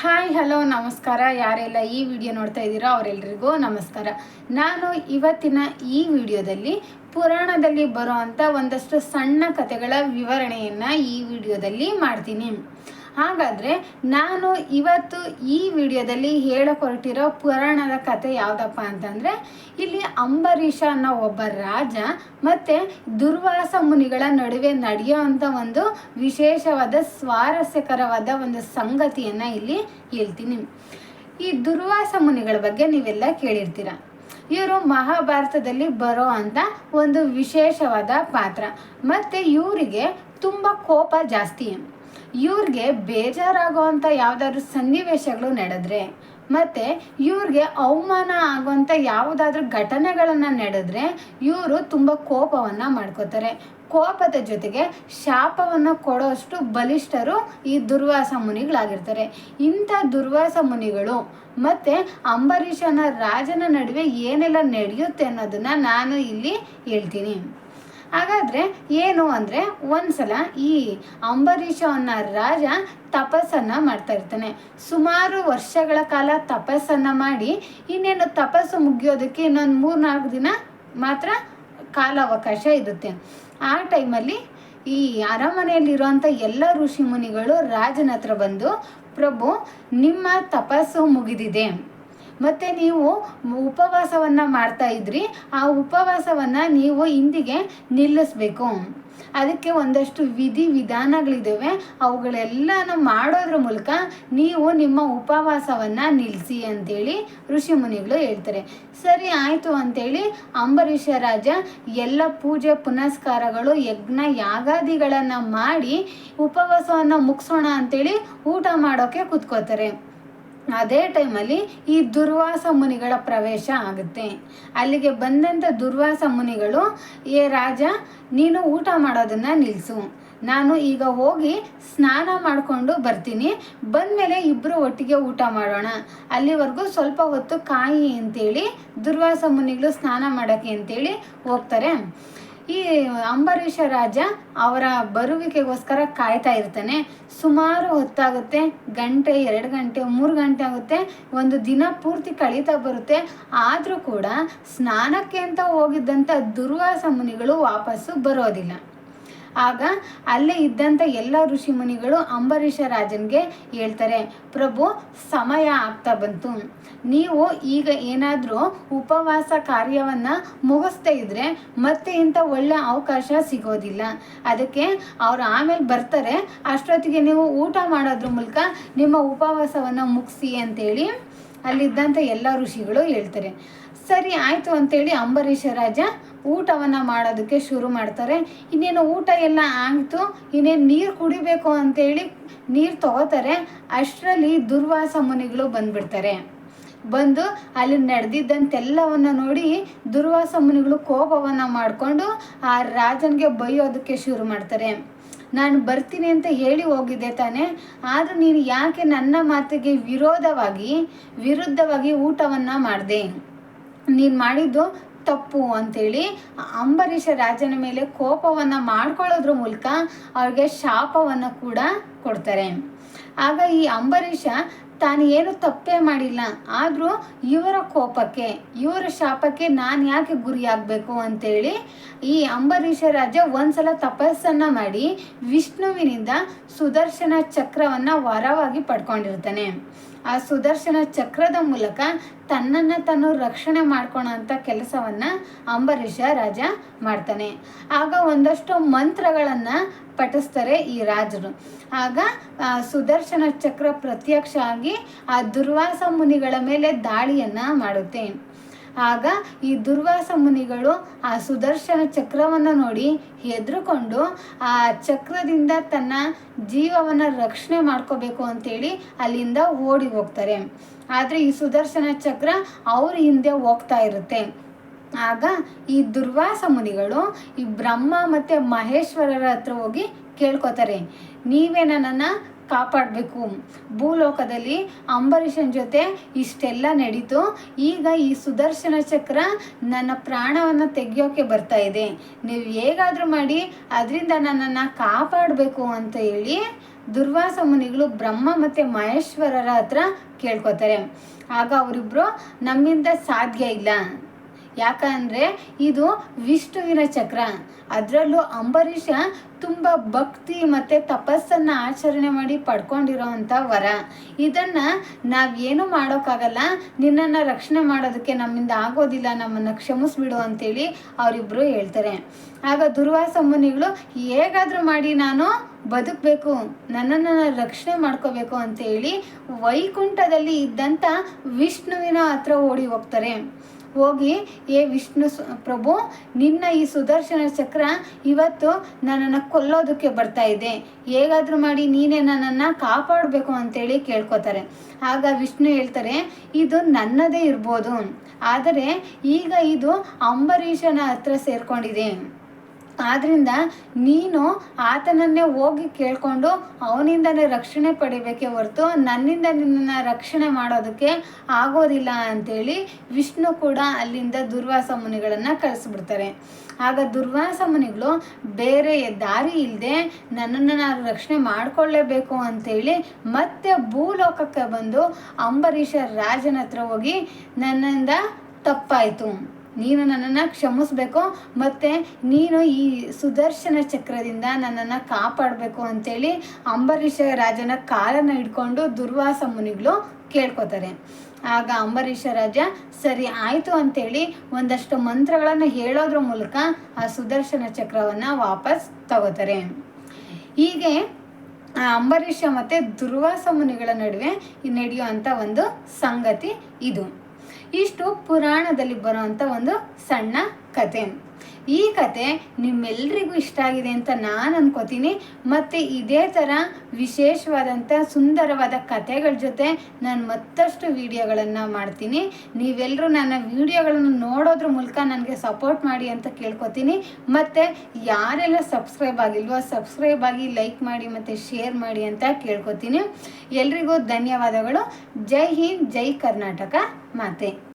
Hi hello ನಮಸ್ಕಾರ. ಯಾರೆಲ್ಲ ಈ ವಿಡಿಯೋ ನೋಡ್ತಾ ಇದ್ದೀರೋ ಅವರೆಲ್ಲರಿಗೂ ನಮಸ್ಕಾರ. ನಾನು ಇವತ್ತಿನ ಈ ವಿಡಿಯೋದಲ್ಲಿ ಪುರಾಣದಲ್ಲಿ ಬರುವಂಥ ಒಂದಷ್ಟು ಸಣ್ಣ ಕಥೆಗಳ ವಿವರಣೆಯನ್ನು ಈ ವಿಡಿಯೋದಲ್ಲಿ ಮಾಡ್ತೀನಿ. ಹಾಗಾದರೆ ನಾನು ಇವತ್ತು ಈ ವಿಡಿಯೋದಲ್ಲಿ ಹೇಳಕೊರಟಿರೋ ಪುರಾಣದ ಕಥೆ ಯಾವುದಪ್ಪ ಅಂತಂದರೆ, ಇಲ್ಲಿ ಅಂಬರೀಷ ಅನ್ನೋ ಒಬ್ಬ ರಾಜ ಮತ್ತು ದುರ್ವಾಸ ಮುನಿಗಳ ನಡುವೆ ನಡೆಯುವಂಥ ಒಂದು ವಿಶೇಷವಾದ ಸ್ವಾರಸ್ಯಕರವಾದ ಒಂದು ಸಂಗತಿಯನ್ನು ಇಲ್ಲಿ ಹೇಳ್ತೀನಿ. ಈ ದುರ್ವಾಸ ಮುನಿಗಳ ಬಗ್ಗೆ ನೀವೆಲ್ಲ ಕೇಳಿರ್ತೀರ. ಇವರು ಮಹಾಭಾರತದಲ್ಲಿ ಬರೋ ಅಂಥ ಒಂದು ವಿಶೇಷವಾದ ಪಾತ್ರ. ಮತ್ತು ಇವರಿಗೆ ತುಂಬ ಕೋಪ ಜಾಸ್ತಿ. ಇವ್ರಿಗೆ ಬೇಜಾರಾಗುವಂಥ ಯಾವುದಾದ್ರೂ ಸನ್ನಿವೇಶಗಳು ನಡೆದ್ರೆ ಮತ್ತು ಇವ್ರಿಗೆ ಅವಮಾನ ಆಗುವಂಥ ಯಾವುದಾದ್ರೂ ಘಟನೆಗಳನ್ನು ನಡೆದ್ರೆ ಇವರು ತುಂಬ ಕೋಪವನ್ನು ಮಾಡ್ಕೋತಾರೆ. ಕೋಪದ ಜೊತೆಗೆ ಶಾಪವನ್ನು ಕೊಡೋಷ್ಟು ಬಲಿಷ್ಠರು ಈ ದುರ್ವಾಸ ಮುನಿಗಳಾಗಿರ್ತಾರೆ. ಇಂಥ ದುರ್ವಾಸ ಮುನಿಗಳು ಮತ್ತು ಅಂಬರೀಷನ ರಾಜನ ನಡುವೆ ಏನೆಲ್ಲ ನಡೆಯುತ್ತೆ ಅನ್ನೋದನ್ನು ನಾನು ಇಲ್ಲಿ ಹೇಳ್ತೀನಿ. ಹಾಗಾದರೆ ಏನು ಅಂದರೆ, ಒಂದ್ಸಲ ಈ ಅಂಬರೀಷ ಅನ್ನೋ ರಾಜ ತಪಸ್ಸನ್ನು ಮಾಡ್ತಾ ಇರ್ತಾನೆ. ಸುಮಾರು ವರ್ಷಗಳ ಕಾಲ ತಪಸ್ಸನ್ನು ಮಾಡಿ ಇನ್ನೇನು ತಪಸ್ಸು ಮುಗಿಯೋದಕ್ಕೆ ಇನ್ನೊಂದು 3-4 ದಿನ ಮಾತ್ರ ಕಾಲಾವಕಾಶ ಇರುತ್ತೆ. ಆ ಟೈಮಲ್ಲಿ ಈ ಅರಮನೆಯಲ್ಲಿರುವಂಥ ಎಲ್ಲ ಋಷಿ ಮುನಿಗಳು ರಾಜನ ಹತ್ರ ಬಂದು, ಪ್ರಭು, ನಿಮ್ಮ ತಪಸ್ಸು ಮುಗಿದಿದೆ ಮತ್ತು ನೀವು ಉಪವಾಸವನ್ನು ಮಾಡ್ತಾ ಇದ್ರಿ, ಆ ಉಪವಾಸವನ್ನು ನೀವು ಇಂದಿಗೆ ನಿಲ್ಲಿಸ್ಬೇಕು. ಅದಕ್ಕೆ ಒಂದಷ್ಟು ವಿಧಾನಗಳಿದ್ದಾವೆ, ಅವುಗಳೆಲ್ಲನೂ ಮಾಡೋದ್ರ ಮೂಲಕ ನೀವು ನಿಮ್ಮ ಉಪವಾಸವನ್ನು ನಿಲ್ಲಿಸಿ ಅಂತೇಳಿ ಋಷಿ ಮುನಿಗಳು ಹೇಳ್ತಾರೆ. ಸರಿ ಆಯಿತು ಅಂತೇಳಿ ಅಂಬರೀಷ ರಾಜ ಎಲ್ಲ ಪೂಜೆ ಪುನಸ್ಕಾರಗಳು ಯಜ್ಞ ಯಾಗಾದಿಗಳನ್ನು ಮಾಡಿ ಉಪವಾಸವನ್ನು ಮುಗಿಸೋಣ ಅಂತೇಳಿ ಊಟ ಮಾಡೋಕ್ಕೆ ಕೂತ್ಕೋತಾರೆ. ಅದೇ ಟೈಮಲ್ಲಿ ಈ ದುರ್ವಾಸ ಮುನಿಗಳ ಪ್ರವೇಶ ಆಗುತ್ತೆ. ಅಲ್ಲಿಗೆ ಬಂದಂಥ ದುರ್ವಾಸ ಮುನಿಗಳು, ಏ ರಾಜ, ನೀನು ಊಟ ಮಾಡೋದನ್ನು ನಿಲ್ಲಿಸು, ನಾನು ಈಗ ಹೋಗಿ ಸ್ನಾನ ಮಾಡಿಕೊಂಡು ಬರ್ತೀನಿ, ಬಂದಮೇಲೆ ಇಬ್ಬರು ಒಟ್ಟಿಗೆ ಊಟ ಮಾಡೋಣ, ಅಲ್ಲಿವರೆಗೂ ಸ್ವಲ್ಪ ಹೊತ್ತು ಕಾಯಿ ಅಂತೇಳಿ ದುರ್ವಾಸ ಮುನಿಗಳು ಸ್ನಾನ ಮಾಡೋಕ್ಕೆ ಅಂತೇಳಿ ಹೋಗ್ತಾರೆ. ಈ ಅಂಬರೀಷ ರಾಜ ಅವರ ಬರುವಿಕೆಗೋಸ್ಕರ ಕಾಯ್ತಾ ಇರ್ತಾನೆ. ಸುಮಾರು ಹೊತ್ತಾಗುತ್ತೆ, 1 ಗಂಟೆ 2 ಗಂಟೆ 3 ಗಂಟೆ ಆಗುತ್ತೆ, ಒಂದು ದಿನ ಪೂರ್ತಿ ಕಳೀತಾ ಬರುತ್ತೆ. ಆದರೂ ಕೂಡ ಸ್ನಾನಕ್ಕೆ ಅಂತ ಹೋಗಿದ್ದಂಥ ದುರ್ವಾಸ ಮುನಿಗಳು ವಾಪಸ್ಸು ಬರೋದಿಲ್ಲ. ಆಗ ಅಲ್ಲೇ ಇದ್ದಂಥ ಎಲ್ಲ ಋಷಿ ಮುನಿಗಳು ಅಂಬರೀಷ ರಾಜನಿಗೆ ಹೇಳ್ತಾರೆ, ಪ್ರಭು, ಸಮಯ ಆಗ್ತಾ ಬಂತು, ನೀವು ಈಗ ಏನಾದರೂ ಉಪವಾಸ ಕಾರ್ಯವನ್ನು ಮುಗಿಸ್ತಾ ಇದ್ದರೆ ಮತ್ತೆ ಇಂಥ ಒಳ್ಳೆ ಅವಕಾಶ ಸಿಗೋದಿಲ್ಲ. ಅದಕ್ಕೆ ಅವ್ರು ಆಮೇಲೆ ಬರ್ತಾರೆ, ಅಷ್ಟೊತ್ತಿಗೆ ನೀವು ಊಟ ಮಾಡೋದ್ರ ಮೂಲಕ ನಿಮ್ಮ ಉಪವಾಸವನ್ನು ಮುಗಿಸಿ ಅಂತೇಳಿ ಅಲ್ಲಿದ್ದಂಥ ಎಲ್ಲ ಋಷಿಗಳು ಹೇಳ್ತಾರೆ. ಸರಿ ಆಯಿತು ಅಂತೇಳಿ ಅಂಬರೀಷ ರಾಜ ಊಟವನ್ನು ಮಾಡೋದಕ್ಕೆ ಶುರು ಮಾಡ್ತಾರೆ. ಇನ್ನೇನು ಊಟ ಎಲ್ಲ ಆಯಿತು, ಇನ್ನೇನು ನೀರು ಕುಡಿಬೇಕು ಅಂತೇಳಿ ನೀರು ತಗೋತಾರೆ. ಅಷ್ಟರಲ್ಲಿ ದುರ್ವಾಸ ಮುನಿಗಳು ಬಂದುಬಿಡ್ತಾರೆ. ಬಂದು ಅಲ್ಲಿ ನಡೆದಿದ್ದಂತೆಲ್ಲವನ್ನು ನೋಡಿ ದುರ್ವಾಸ ಮುನಿಗಳು ಕೋಪವನ್ನು ಮಾಡಿಕೊಂಡು ಆ ರಾಜನಿಗೆ ಬೈಯೋದಕ್ಕೆ ಶುರು ಮಾಡ್ತಾರೆ. ನಾನು ಬರ್ತೀನಿ ಅಂತ ಹೇಳಿ ಹೋಗಿದ್ದೆ ತಾನೆ, ಆದರೂ ನೀನು ಯಾಕೆ ನನ್ನ ಮಾತಿಗೆ ವಿರುದ್ಧವಾಗಿ ಊಟವನ್ನು ಮಾಡಿದೆ, ನೀನು ಮಾಡಿದ್ದು ತಪ್ಪು ಅಂತೇಳಿ ಅಂಬರೀಷ ರಾಜನ ಮೇಲೆ ಕೋಪವನ್ನು ಮಾಡ್ಕೊಳ್ಳೋದ್ರ ಮೂಲಕ ಅವ್ರಿಗೆ ಶಾಪವನ್ನು ಕೂಡ ಕೊಡ್ತಾರೆ. ಆಗ ಈ ಅಂಬರೀಷ ತಾನು ಏನು ತಪ್ಪೇ ಮಾಡಿಲ್ಲ, ಆದರೂ ಇವರ ಕೋಪಕ್ಕೆ ಇವರ ಶಾಪಕ್ಕೆ ನಾನು ಯಾಕೆ ಗುರಿಯಾಗಬೇಕು ಅಂತೇಳಿ ಈ ಅಂಬರೀಷ ರಾಜ ಒಂದ್ಸಲ ತಪಸ್ಸನ್ನು ಮಾಡಿ ವಿಷ್ಣುವಿನಿಂದ ಸುದರ್ಶನ ಚಕ್ರವನ್ನು ವರವಾಗಿ ಪಡ್ಕೊಂಡಿರ್ತಾನೆ. ಆ ಸುದರ್ಶನ ಚಕ್ರದ ಮೂಲಕ ತನ್ನನ್ನು ತಾನು ರಕ್ಷಣೆ ಮಾಡ್ಕೊಳ್ಳೋ ಅಂಥ ಕೆಲಸವನ್ನು ಅಂಬರೀಷ ರಾಜ ಮಾಡ್ತಾನೆ. ಆಗ ಒಂದಷ್ಟು ಮಂತ್ರಗಳನ್ನು ಪಠಿಸ್ತಾರೆ ಈ ರಾಜರು. ಆಗ ಸುದರ್ಶನ ಚಕ್ರ ಪ್ರತ್ಯಕ್ಷ ಆಗಿ ಆ ದುರ್ವಾಸ ಮುನಿಗಳ ಮೇಲೆ ದಾಳಿಯನ್ನು ಮಾಡುತ್ತೆ. ಆಗ ಈ ದುರ್ವಾಸ ಮುನಿಗಳು ಆ ಸುದರ್ಶನ ಚಕ್ರವನ್ನು ನೋಡಿ ಹೆದರ್ಕೊಂಡು ಆ ಚಕ್ರದಿಂದ ತನ್ನ ಜೀವವನ್ನು ರಕ್ಷಣೆ ಮಾಡ್ಕೋಬೇಕು ಅಂತೇಳಿ ಅಲ್ಲಿಂದ ಓಡಿ ಹೋಗ್ತಾರೆ. ಆದರೆ ಈ ಸುದರ್ಶನ ಚಕ್ರ ಅವ್ರ ಹಿಂದೆ ಹೋಗ್ತಾ ಇರುತ್ತೆ. ಆಗ ಈ ದುರ್ವಾಸ ಮುನಿಗಳು ಈ ಬ್ರಹ್ಮ ಮತ್ತು ಮಹೇಶ್ವರರ ಹತ್ರ ಹೋಗಿ ಕೇಳ್ಕೊತಾರೆ, ನೀವೇ ನನ್ನನ್ನು ಕಾಪಾಡಬೇಕು, ಭೂಲೋಕದಲ್ಲಿ ಅಂಬರೀಷನ ಜೊತೆ ಇಷ್ಟೆಲ್ಲ ನಡೀತು, ಈಗ ಈ ಸುದರ್ಶನ ಚಕ್ರ ನನ್ನ ಪ್ರಾಣವನ್ನು ತೆಗೆಯೋಕೆ ಬರ್ತಾ ಇದೆ, ನೀವು ಹೇಗಾದರೂ ಮಾಡಿ ಅದರಿಂದ ನನ್ನನ್ನು ಕಾಪಾಡಬೇಕು ಅಂತ ಹೇಳಿ ದುರ್ವಾಸ ಮುನಿಗಳು ಬ್ರಹ್ಮ ಮತ್ತು ಮಹೇಶ್ವರರ ಹತ್ರ ಕೇಳ್ಕೊತಾರೆ. ಆಗ ಅವರಿಬ್ಬರು ನಮ್ಮಿಂದ ಸಾಧ್ಯ ಇಲ್ಲ, ಯಾಕಂದರೆ ಇದು ವಿಷ್ಣುವಿನ ಚಕ್ರ, ಅದರಲ್ಲೂ ಅಂಬರೀಷ ತುಂಬ ಭಕ್ತಿ ಮತ್ತು ತಪಸ್ಸನ್ನು ಆಚರಣೆ ಮಾಡಿ ಪಡ್ಕೊಂಡಿರೋವಂಥ ವರ, ಇದನ್ನು ನಾವೇನು ಮಾಡೋಕ್ಕಾಗಲ್ಲ, ನಿನ್ನನ್ನು ರಕ್ಷಣೆ ಮಾಡೋದಕ್ಕೆ ನಮ್ಮಿಂದ ಆಗೋದಿಲ್ಲ, ನಮ್ಮನ್ನು ಕ್ಷಮಿಸ್ಬಿಡು ಅಂತೇಳಿ ಅವರಿಬ್ಬರು ಹೇಳ್ತಾರೆ. ಆಗ ದುರ್ವಾಸ ಮುನಿಗಳು ಹೇಗಾದರೂ ಮಾಡಿ ನಾನು ಬದುಕಬೇಕು, ನನ್ನನ್ನು ರಕ್ಷಣೆ ಮಾಡ್ಕೋಬೇಕು ಅಂತೇಳಿ ವೈಕುಂಠದಲ್ಲಿ ಇದ್ದಂಥ ವಿಷ್ಣುವಿನ ಹತ್ರ ಓಡಿ ಹೋಗ್ತಾರೆ. ಹೋಗಿ, ಏ ವಿಷ್ಣು ಪ್ರಭು, ನಿನ್ನ ಈ ಸುದರ್ಶನ ಚಕ್ರ ಇವತ್ತು ನನ್ನನ್ನು ಕೊಲ್ಲೋದಕ್ಕೆ ಬರ್ತಾ ಇದೆ, ಹೇಗಾದರೂ ಮಾಡಿ ನೀನೇ ನನ್ನನ್ನು ಕಾಪಾಡಬೇಕು ಅಂತೇಳಿ ಕೇಳ್ಕೊತಾರೆ. ಆಗ ವಿಷ್ಣು ಹೇಳ್ತಾರೆ, ಇದು ನನ್ನದೇ ಇರ್ಬೋದು, ಆದರೆ ಈಗ ಇದು ಅಂಬರೀಷನ ಹತ್ರ ಸೇರ್ಕೊಂಡಿದೆ, ಆದ್ದರಿಂದ ನೀನು ಆತನನ್ನೇ ಹೋಗಿ ಕೇಳಿಕೊಂಡು ಅವನಿಂದನೇ ರಕ್ಷಣೆ ಪಡಿಬೇಕೇ ಹೊರತು ನನ್ನಿಂದ ನಿನ್ನನ್ನು ರಕ್ಷಣೆ ಮಾಡೋದಕ್ಕೆ ಆಗೋದಿಲ್ಲ ಅಂತೇಳಿ ವಿಷ್ಣು ಕೂಡ ಅಲ್ಲಿಂದ ದುರ್ವಾಸ ಮುನಿಗಳನ್ನು ಕಳಿಸ್ಬಿಡ್ತಾರೆ. ಆಗ ದುರ್ವಾಸ ಮುನಿಗಳು ಬೇರೆ ದಾರಿ ಇಲ್ಲದೆ ನನ್ನನ್ನು ನಾನು ರಕ್ಷಣೆ ಮಾಡಿಕೊಳ್ಳೇಬೇಕು ಅಂತೇಳಿ ಮತ್ತೆ ಭೂಲೋಕಕ್ಕೆ ಬಂದು ಅಂಬರೀಷ ರಾಜನ ಹತ್ರ ಹೋಗಿ, ನನ್ನಿಂದ ತಪ್ಪಾಯಿತು, ನೀನು ನನ್ನನ್ನು ಕ್ಷಮಿಸ್ಬೇಕು, ಮತ್ತು ನೀನು ಈ ಸುದರ್ಶನ ಚಕ್ರದಿಂದ ನನ್ನನ್ನು ಕಾಪಾಡಬೇಕು ಅಂತೇಳಿ ಅಂಬರೀಷ ರಾಜನ ಕಾಲನ್ನು ಹಿಡ್ಕೊಂಡು ದುರ್ವಾಸ ಮುನಿಗಳು ಕೇಳ್ಕೊತಾರೆ. ಆಗ ಅಂಬರೀಷ ರಾಜ ಸರಿ ಆಯಿತು ಅಂತೇಳಿ ಒಂದಷ್ಟು ಮಂತ್ರಗಳನ್ನು ಹೇಳೋದ್ರ ಮೂಲಕ ಆ ಸುದರ್ಶನ ಚಕ್ರವನ್ನು ವಾಪಸ್ ತಗೋತಾರೆ. ಹೀಗೆ ಅಂಬರೀಷ ಮತ್ತು ದುರ್ವಾಸ ಮುನಿಗಳ ನಡುವೆ ನಡೆಯುವಂಥ ಒಂದು ಸಂಗತಿ ಇದು. ಇಷ್ಟು ಪುರಾಣದಲ್ಲಿ ಬರುವಂಥ ಒಂದು ಸಣ್ಣ ಕತೆ. ಈ ಕತೆ ನಿಮ್ಮೆಲ್ರಿಗೂ ಇಷ್ಟ ಆಗಿದೆ ಅಂತ ನಾನು ಅನ್ಕೋತೀನಿ. ಮತ್ತು ಇದೇ ಥರ ವಿಶೇಷವಾದಂಥ ಸುಂದರವಾದ ಕಥೆಗಳ ಜೊತೆ ನಾನು ಮತ್ತಷ್ಟು ವಿಡಿಯೋಗಳನ್ನು ಮಾಡ್ತೀನಿ. ನೀವೆಲ್ಲರೂ ನನ್ನ ವಿಡಿಯೋಗಳನ್ನು ನೋಡೋದ್ರ ಮೂಲಕ ನನಗೆ ಸಪೋರ್ಟ್ ಮಾಡಿ ಅಂತ ಕೇಳ್ಕೊತೀನಿ. ಮತ್ತು ಯಾರೆಲ್ಲ ಸಬ್ಸ್ಕ್ರೈಬ್ ಆಗಿಲ್ವೋ ಸಬ್ಸ್ಕ್ರೈಬ್ ಆಗಿ, ಲೈಕ್ ಮಾಡಿ ಮತ್ತು ಶೇರ್ ಮಾಡಿ ಅಂತ ಕೇಳ್ಕೊತೀನಿ. ಎಲ್ರಿಗೂ ಧನ್ಯವಾದಗಳು. ಜೈ ಹಿಂದ್, ಜೈ ಕರ್ನಾಟಕ ಮಾತೆ.